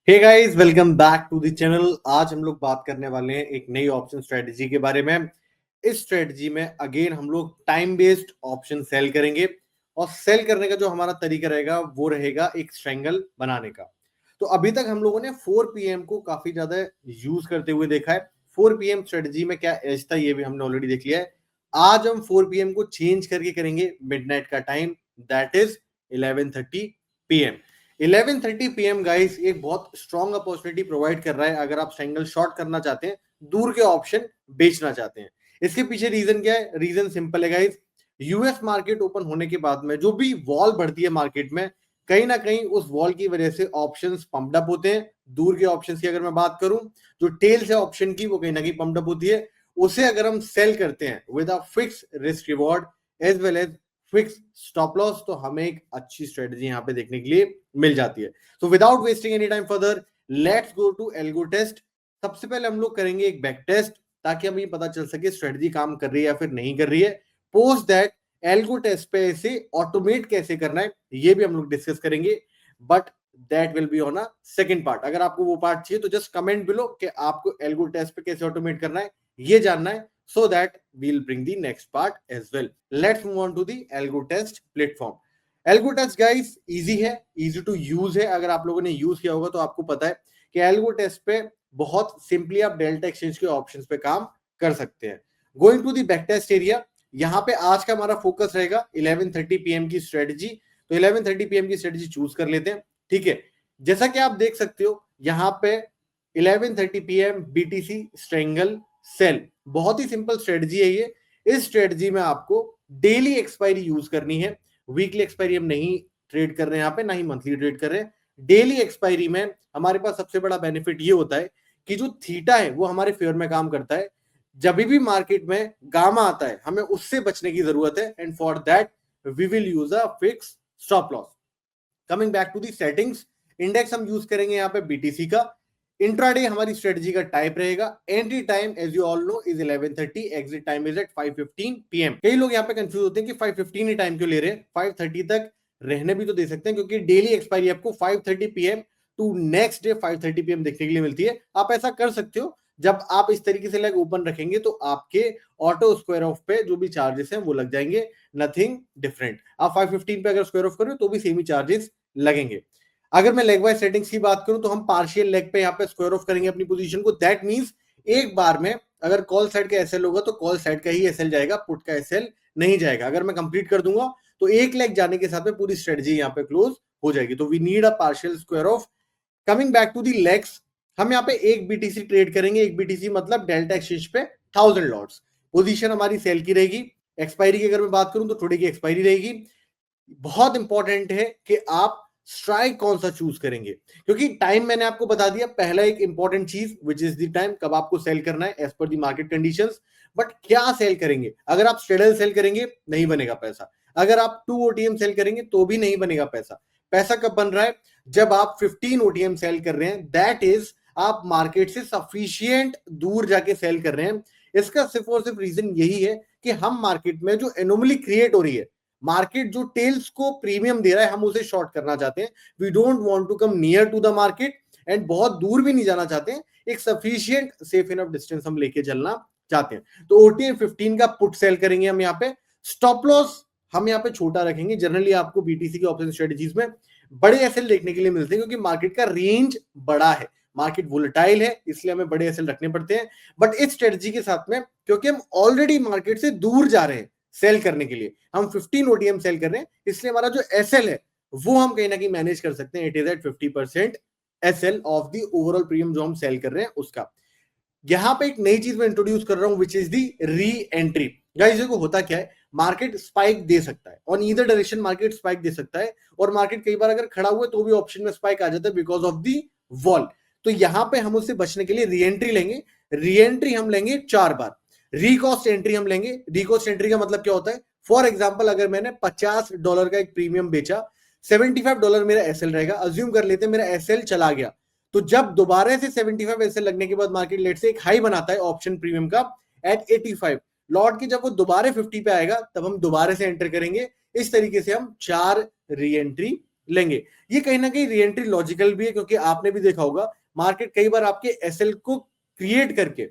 Hey guys, welcome back to the channel. आज हम लोग बात करने वाले हैं एक नई ऑप्शन स्ट्रेटजी के बारे में। इस स्ट्रेटजी में अगेन हम लोग टाइम बेस्ड ऑप्शन सेल करेंगे और सेल करने का जो हमारा तरीका रहेगा वो रहेगा एक स्ट्रैंगल बनाने का। तो अभी तक हम लोगों ने 4 पीएम को काफी ज्यादा यूज करते हुए देखा है। 4 पीएम स्ट्रेटजी में क्या एज था ये भी हमने ऑलरेडी देख लिया है। आज हम 4 पीएम को चेंज करके करेंगे मिडनाइट का time, that is 11:30 PM. 11:30 PM guys एक बहुत स्ट्रॉन्ग अपॉर्चुनिटी प्रोवाइड कर रहा है अगर आप सिंगल शॉट करना चाहते हैं, दूर के ऑप्शन बेचना चाहते हैं। इसके पीछे रीजन क्या है? रीजन सिंपल है गाइस। यूएस मार्केट ओपन होने के बाद में जो भी वॉल बढ़ती है मार्केट में, कहीं ना कहीं उस वॉल की वजह से ऑप्शंस पम्प्ड अप होते हैं। दूर के ऑप्शंस की अगर मैं बात करूं, जो टेल्स है ऑप्शन की वो कहीं ना कहीं पम्प्ड अप होती है। उसे अगर हम सेल करते हैं with a fix risk reward as well as fix stop loss, तो हमें एक अच्छी स्ट्रेटजी यहां पे देखने के लिए मिल जाती है। तो without wasting any time further, let's go to algo test. सबसे पहले हम लोग करेंगे एक बैक टेस्ट ताकि हमें पता चल सके स्ट्रेटजी काम कर रही है या फिर नहीं कर रही है। पोस्ट दैट एल्गो टेस्ट पे इसे ऑटोमेट कैसे करना है ये भी हम लोग डिस्कस करेंगे, but that will be on a second part. अगर आपको वो पार्ट चाहिए तो जस्ट कमेंट बिलो कि आपको एल्गो टेस्ट पे कैसे ऑटोमेट करना है ये जानना है, so that we'll bring the next part as well. Let's move on to the algo test platform. algo test guys easy है, easy to use है। अगर आप लोगों ने यूज किया होगा तो आपको पता है कि algo test पे बहुत सिंपली आप डेल्टा एक्सचेंज के ऑप्शंस पे काम कर सकते हैं। Going to the back test area, यहाँ पे आज का हमारा फोकस रहेगा 11:30 पीएम की स्ट्रेटजी। तो 11:30 पीएम की स्ट्रेटजी चूज कर लेते हैं, ठीक है। जैसा कि आप देख सकते हो यहाँ पे 11:30 पीएम बीटीसी स्ट्रेंगल सेल, बहुत ही सिंपल स्ट्रेटजी है ये। इस स्ट्रेटजी में आपको डेली एक्सपायरी यूज करनी है। वीकली एक्सपायरी हम नहीं ट्रेड कर रहे हैं यहाँ पे, ना ही मंथली ट्रेड कर रहे हैं। डेली एक्सपायरी में हमारे पास सबसे बड़ा बेनिफिट ये होता है कि जो थीटा है वो हमारे फेवर में काम करता है। जब भी मार्केट में गामा आता है हमें उससे बचने की जरूरत है, and for that we will use a fix stop loss. Coming back to the settings, index हम यूज करेंगे यहाँ पे बीटीसी का। इंट्राडे हमारी स्ट्रेटजी का टाइप रहेगा। Entry time as you all know is 11:30, exit time is at 5:15 PM. कई लोग यहाँ पे कंफ्यूज होते हैं कि 5:15 ही टाइम क्यों ले रहे हैं, 5:30 तक रहने भी तो दे सकते हैं, क्योंकि डेली एक्सपायरी आपको 5:30 PM to next day 5:30 PM देखने के लिए मिलती है। आप ऐसा कर सकते हो, जब आप इस तरीके से लेग ओपन रखेंगे तो आपके ऑटो स्क्वायर ऑफ पे जो भी चार्जेस हैं वो लग जाएंगे, नथिंग डिफरेंट। आप 5:15 पे अगर स्क्वायर ऑफ करो तो भी सेम ही चार्जेस लगेंगे। अगर मैं लेग वाइज सेटिंग्स की बात करूं तो हम पार्शियल लेग पे यहाँ पे स्क्वायर ऑफ करेंगे अपनी पोजीशन को। दैट मींस एक बार में अगर कॉल साइड का एसएल होगा तो कॉल साइड का ही एसएल जाएगा, पुट का एसएल नहीं जाएगा। अगर मैं कंप्लीट कर दूंगा तो एक लेग जाने के साथ में पूरी स्ट्रेटजी यहाँ पे क्लोज हो जाएगी। तो we need a partial square off. Coming back to the legs, हम यहाँ पे एक बीटीसी ट्रेड करेंगे। एक बीटीसी मतलब डेल्टा एक्सचेंज पे 1000 लॉट्स। पोजीशन हमारी सेल की रहेगी। एक्सपायरी की अगर मैं बात करूं तो थोड़ी की एक्सपायरी रहेगी। बहुत इंपॉर्टेंट है कि आप स्ट्राइक कौन सा चूज करेंगे, क्योंकि टाइम मैंने आपको बता दिया पहला एक इंपॉर्टेंट चीज, विच इज द टाइम, कब आपको सेल करना है as per the market conditions. But क्या सेल करेंगे? अगर आप स्ट्रेडल सेल करेंगे नहीं बनेगा पैसा। अगर आप 2 ओटीएम सेल करेंगे तो भी नहीं बनेगा पैसा। पैसा कब बन रहा है? जब आप 15 ओटीएम सेल कर रहे हैं, दैट इज आप मार्केट से सफिशियंट दूर जाके सेल कर रहे हैं। इसका सिर्फ और सिर्फ रीजन यही है कि हम मार्केट में जो एनोमली क्रिएट हो रही है, मार्केट जो टेल्स को प्रीमियम दे रहा है, हम उसे शॉर्ट करना चाहते हैं। We don't want to come near to the market, and बहुत दूर भी नहीं जाना चाहते हैं। एक सफिशिएंट सेफ इनफ डिस्टेंस हम लेके चलना चाहते हैं। तो ओटीएम 15 का पुट सेल करेंगे हम यहाँ पे। स्टॉप लॉस हम यहाँ पे छोटा रखेंगे। जनरली आपको बीटीसी की ऑप्शन स्ट्रेटजीज में बड़े एसएल देखने के लिए मिलते हैं, क्योंकि मार्केट का रेंज बड़ा है, मार्केट वोलेटाइल है, इसलिए हमें बड़े एसएल रखने पड़ते हैं। बट इस स्ट्रेटजी के साथ में, क्योंकि हम ऑलरेडी मार्केट से दूर जा रहे हैं सेल करने के लिए, हम 15 ओटीएम सेल कर रहे हैं, इसलिए हमारा जो एसएल है वो हम कहीं ना कहीं मैनेज कर सकते हैं। It is at 50% SL of the overall premium जो हम सेल कर रहे हैं उसका। यहां पे एक नई चीज मैं इंट्रोड्यूस कर रहा हूं, which is the re entry. Guys देखो होता क्या है, मार्केट स्पाइक दे सकता है, on either direction market spike दे सकता है, और मार्केट कई बार अगर खड़ा हुआ है तो भी ऑप्शन में स्पाइक आ जाता है बिकॉज ऑफ दी वॉल। तो यहां पे हम उससे बचने के लिए री एंट्री लेंगे। री एंट्री हम लेंगे 4 बार। रिकॉस्ट एंट्री हम लेंगे। रिकॉस्ट एंट्री का मतलब क्या होता है? फॉर एग्जाम्पल अगर मैंने $50 का एक प्रीमियम बेचा, $75 मेरा एसएल रहेगा। अज्यूम कर लेते हैं मेरा एसएल चला गया, तो जब दोबारा से 75 एसएल लगने के बाद मार्केट लेट से एक हाई बनाता है ऑप्शन प्रीमियम का एट 85, लौट के जब वो दोबारा 50 पे आएगा तब हम दोबारा से एंटर करेंगे। इस तरीके से हम 4 री एंट्री लेंगे। ये कहीं ना कहीं रीएंट्री लॉजिकल भी है, क्योंकि आपने भी देखा होगा मार्केट कई बार आपके एसएल को क्रिएट करके,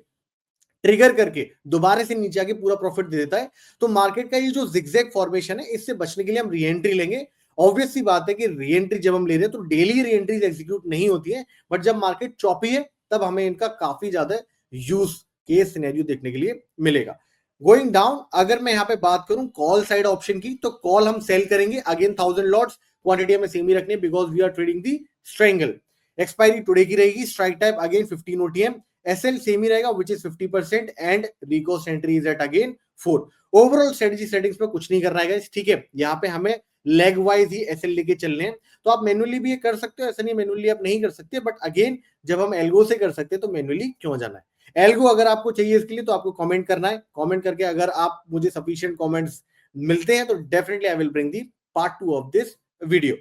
ट्रिगर करके दोबारा से नीचे आके पूरा प्रॉफिट दे देता है। तो मार्केट का ये जो जिगजैग फॉर्मेशन है, इससे बचने के लिए हम रीएंट्री लेंगे। ऑब्वियस सी बात है कि रीएंट्री जब हम ले रहे हैं तो डेली रीएंट्रीज एग्जीक्यूट नहीं होती है, बट जब मार्केट चॉपी है तब हमें इनका काफी ज्यादा यूज केस सिनेरियो देखने के लिए मिलेगा। गोइंग डाउन, अगर मैं यहाँ पे बात करूं कॉल साइड ऑप्शन की, तो कॉल हम सेल करेंगे अगेन 1000 लॉट्स, क्वांटिटी हमें सेम ही रखनी है because we are trading the strangle. Expiry today की रहेगी, strike type again 15 OTM, SL same ही रहेगा which is 50% and recost entry is at again 4। Overall strategy settings में कुछ नहीं करना है गाइस, ठीक है। यहाँ पे हमें लेग वाइज ही एसएल लेके चलने हैं, तो आप मैनुअली भी ये कर सकते हो, ऐसा नहीं मैनुअली आप नहीं कर सकते, बट अगेन जब हम एल्गो से कर सकते हैं तो मैनुअली क्यों जाना है। एल्गो अगर आपको चाहिए इसके लिए तो आपको कमेंट करना है, कमेंट करके अगर आप मुझे सफिशिएंट कमेंट्स मिलते हैं तो definitely I will bring the part 2 of this video.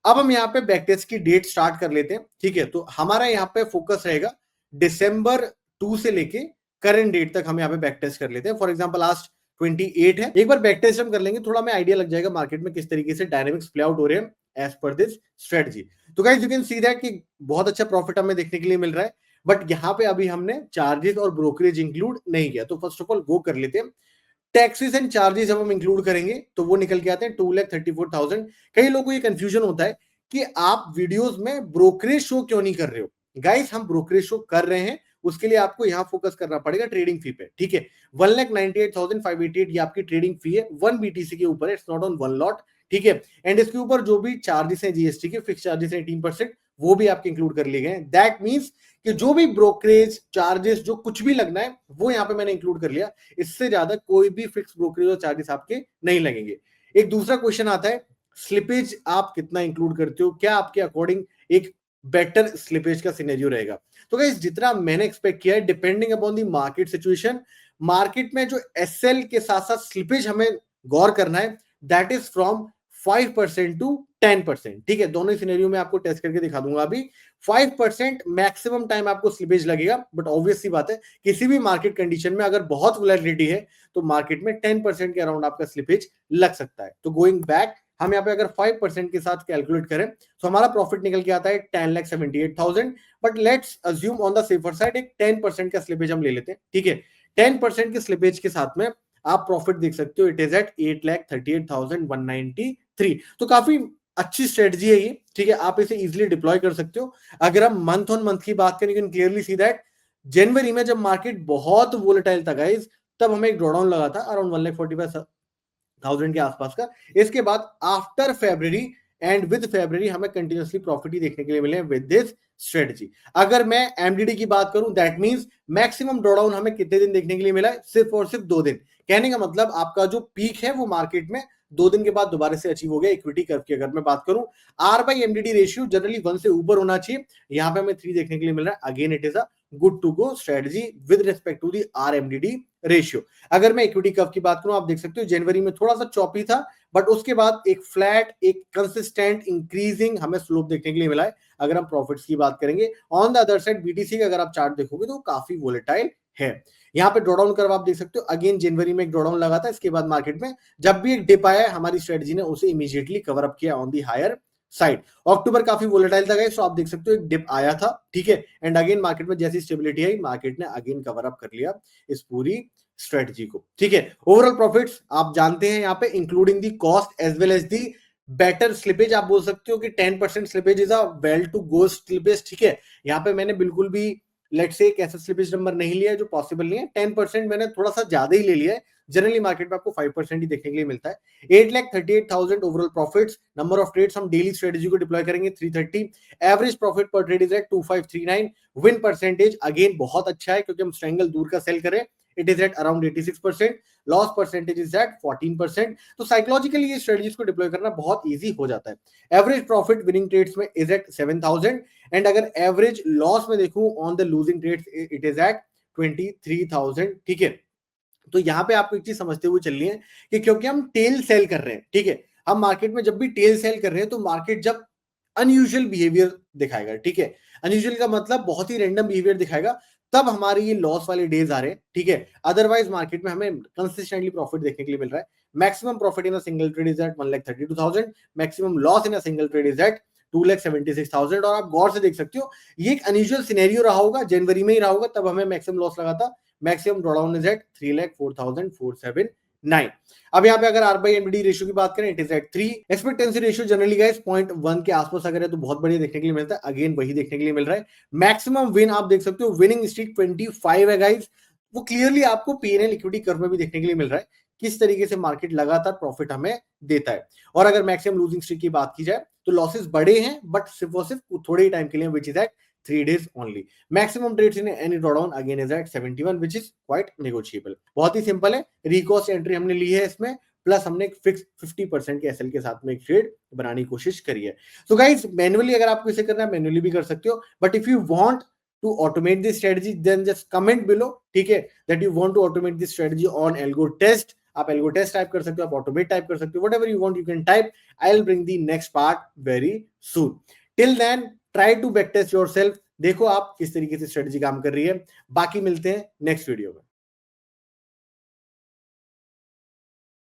अब हम यहाँ पे बैक टेस्ट की डेट स्टार्ट कर लेते हैं, ठीक है। तो हमारा यहाँ पे फोकस रहेगा दिसंबर 2 से लेके करंट डेट तक, हम यहाँ पे बैक टेस्ट कर लेते हैं। फॉर एग्जांपल लास्ट 28 है, एक बार बैक टेस्ट हम कर लेंगे, थोड़ा हमें आइडिया लग जाएगा मार्केट में किस तरीके से डायनामिक्स प्ले आउट हो रहे हैं एज पर दिस स्ट्रेटजी। तो guys you can see that कि बहुत अच्छा प्रॉफिट हमें देखने के लिए मिल रहा है, बट यहाँ पे अभी हमने चार्जेस और ब्रोकरेज इंक्लूड नहीं किया। तो फर्स्ट ऑफ ऑल वो कर लेते हैं। टैक्सेस एंड चार्जेस जब हम इंक्लूड करेंगे तो वो निकल के आते हैं 2,34,000। कई लोगों को ये कंफ्यूजन होता है कि आप वीडियोस में ब्रोकरेज शो क्यों नहीं कर रहे हो। गाइस हम ब्रोकरेज शो कर रहे हैं, उसके लिए आपको यहां फोकस करना पड़ेगा ट्रेडिंग फी पे, ठीक है। 1,98,588 ये आपकी ट्रेडिंग फी है, 1 बीटीसी के ऊपर है, इट्स नॉट ऑन 1 लॉट, ठीक है। एंड इसके ऊपर जो भी चार्जेस हैं जीएसटी के, फिक्स चार्जेस हैं 18%, वो भी आपके इंक्लूड कर लिए गए हैं। दैट मींस कि जो भी ब्रोकरेज चार्जेस जो कुछ भी लगना है वो यहाँ पे मैंने इंक्लूड कर लिया, इससे ज्यादा कोई भी फिक्स ब्रोकरेज और चार्जेस आपके नहीं लगेंगे। एक दूसरा क्वेश्चन आता है, स्लिपेज आप कितना इंक्लूड करते हो, क्या आपके अकॉर्डिंग एक बेटर स्लिपेज का सिनेरियो रहेगा। तो गाइस जितना मैंने एक्सपेक्ट किया है, depending upon the market situation, market में जो एसएल के साथ साथ स्लिपेज हमें गौर करना है, दैट इज फ्रॉम 5% टू 10%, ठीक है। दोनों सिनेरियो में आपको टेस्ट करके दिखा दूंगा अभी। 5% मैक्सिमम टाइम आपको स्लिपेज लगेगा, बट ऑब्वियस सी बात है किसी भी मार्केट कंडीशन में अगर बहुत वोलेटिलिटी है तो मार्केट में 10% के अराउंड आपका स्लिपेज लग सकता है। तो गोइंग बैक, हम यहाँ पे अगर 5% के साथ कैलकुलेट करें तो हमारा प्रॉफिट निकल के आता है 10,78,000, but let's assume on the safer side एक 10% का स्लिपेज हम ले लेते हैं, ठीक है। 10% के स्लिपेज के साथ में आप प्रॉफिट देख सकते हो, इट इज एट 8,38,193। तो काफी अच्छी स्ट्रेटजी है ये, ठीक है। आप इसे इजीली डिप्लॉय कर सकते हो। अगर हम मंथ ऑन मंथ की बात करें, you can clearly see that जनवरी में जब मार्केट बहुत वोलेटाइल था गाइस, तब हमें एक ड्रॉडाउन लगा था अराउंड 1,45,000 के आसपास का। इसके बाद after February and with February हमें कंटिन्यूअसली प्रॉफिट ही देखने के लिए मिले विद दिस स्ट्रेटजी। अगर मैं एमडीडी की बात करूं, दैट मींस मैक्सिमम ड्रॉडाउन हमें कितने दिन देखने के लिए मिला है, सिर्फ और सिर्फ 2 दिन। कहने का मतलब आपका जो पीक है वो मार्केट में 2 दिन के बाद दोबारा से अचीव हो गया। इक्विटी कर्व की अगर मैं बात करूं, R by MDD ratio generally 1 से ऊपर होना चाहिए, यहाँ पे हमें 3 देखने के लिए मिल रहा है। Again it is a good to go strategy with respect to the R MDD ratio. अगर मैं इक्विटी कर्व की बात करूं, आप देख सकते हो जनवरी में थोड़ा सा चॉपी था, बट उसके बाद एक फ्लैट, एक कंसिस्टेंट इंक्रीजिंग हमें स्लोप देखने के लिए मिला है। अगर हम प्रॉफिट्स की बात करेंगे, on the other side BTC का अगर आप चार्ट देखोगे तो काफी वोलेटाइल है। यहाँ पे ड्रॉडाउन कर्व आप देख सकते हो, अगेन जनवरी में एक ड्रॉडाउन लगा था, इसके बाद मार्केट में जब भी एक डिप आया है, हमारी स्ट्रेटजी ने उसे इमीडिएटली कवर अप किया ऑन दी हायर साइड। अक्टूबर काफी वोलेटाइल था गाइस, तो आप देख सकते हो एक डिप आया था, ठीक है। एंड अगेन मार्केट में जैसी स्टेबिलिटी आई, मार्केट ने अगेन कवर अप कर लिया इस पूरी स्ट्रेटजी को, ठीक है। ओवरऑल प्रॉफिट्स आप जानते हैं यहाँ पे including the cost as well as the better slippage, आप बोल सकते हो कि 10% slippage is a well to go slippage, ठीक है। यहाँ पे मैंने बिल्कुल भी लेट्स से एक ऐसा स्लिपेज नंबर नहीं लिया है जो पॉसिबल नहीं है। 10% मैंने थोड़ा सा ज्यादा ही ले लिया है, जनरली मार्केट में आपको 5% ही देखने के लिए मिलता है। 8,38,000 overall profits. Number of trades हम डेली स्ट्रेटजी को डिप्लॉय करेंगे 330। Average profit per trade is at 2539। Win percentage again बहुत अच्छा है क्योंकि हम स्ट्रेंगल दूर का सेल करें, it is at around 86%। Loss percentage is at 14%। तो साइकोलॉजिकली ये स्ट्रेटजीज को डिप्लॉय करना बहुत ईजी हो जाता है। एवरेज प्रॉफिट विनिंग ट्रेड्स में इज एट 7,000 एंड अगर एवरेज लॉस में देखूं on the losing trades it is at 23,000, ठीक है। तो यहाँ पे आपको एक चीज समझते हुए चलनी है कि क्योंकि हम टेल सेल कर रहे हैं, ठीक है। हम मार्केट में जब भी टेल सेल कर रहे हैं तो मार्केट जब अनयूजुअल बिहेवियर दिखाएगा, ठीक है। अनयूजुअल का मतलब बहुत ही रैंडम बिहेवियर दिखाएगा, तब हमारे ये लॉस वाले डेज आ रहे हैं, ठीक है। अदरवाइज मार्केट में हमें कंसिस्टेंटली प्रॉफिट देखने के लिए मिल रहा है। Maximum profit in a single trade is at 1,32,000, maximum loss in a single trade is at 2,76,000। और आप गौर से देख सकते हो ये एक अनयूजुअल सिनेरियो रहा होगा, जनवरी में ही रहा होगा, तब हमें मैक्सिमम लॉस लगा था। Maximum drawdown is at 3,04,479। अब यहाँ पे अगर आर बाई एनबीडी रेशियो की बात करें, it is at 3। Expectancy ratio generally guys 0.1 के आसपास अगर है तो बहुत बढ़िया देखने के लिए मिलता है। अगेन वही देखने के लिए मिल रहा है। मैक्सिमम विन आप देख सकते हो, विनिंग स्ट्रीक 25 है गाइस। वो क्लियरली आपको पीएनएल इक्विटी कर्व में भी देखने के लिए मिल रहा है, किस तरीके से मार्केट लगातार प्रॉफिट हमें देता है। और अगर मैक्सिमम लूजिंग स्ट्रीक की बात की जाए तो लॉसेस बड़े हैं, बट सिर्फ और सिर्फ थोड़े ही टाइम के लिए, which is at 3 days only. Maximum trades in any drawdown again is at 71, which is quite negotiable. बहुत ही सिंपल है, रिकॉस्ट एंट्री हमने ली है इसमें, प्लस हमने एक फिक्स 50% के एसएल के साथ में एक ट्रेड बनाने की कोशिश करी है। सो गाइस, मैनुअली अगर आपको इसे करना है मैनुअली भी कर सकते हो, but if you want to automate this strategy then just comment below, ठीक है, that you want to automate this strategy on algo test। आप algo test टाइप कर सकते हो, आप automate टाइप कर सकते हो, whatever you want you can type। I'll bring the next part very soon। till then try to backtest yourself, देखो आप किस तरीके से स्ट्रेटजी काम कर रही है। बाकी मिलते हैं नेक्स्ट वीडियो में।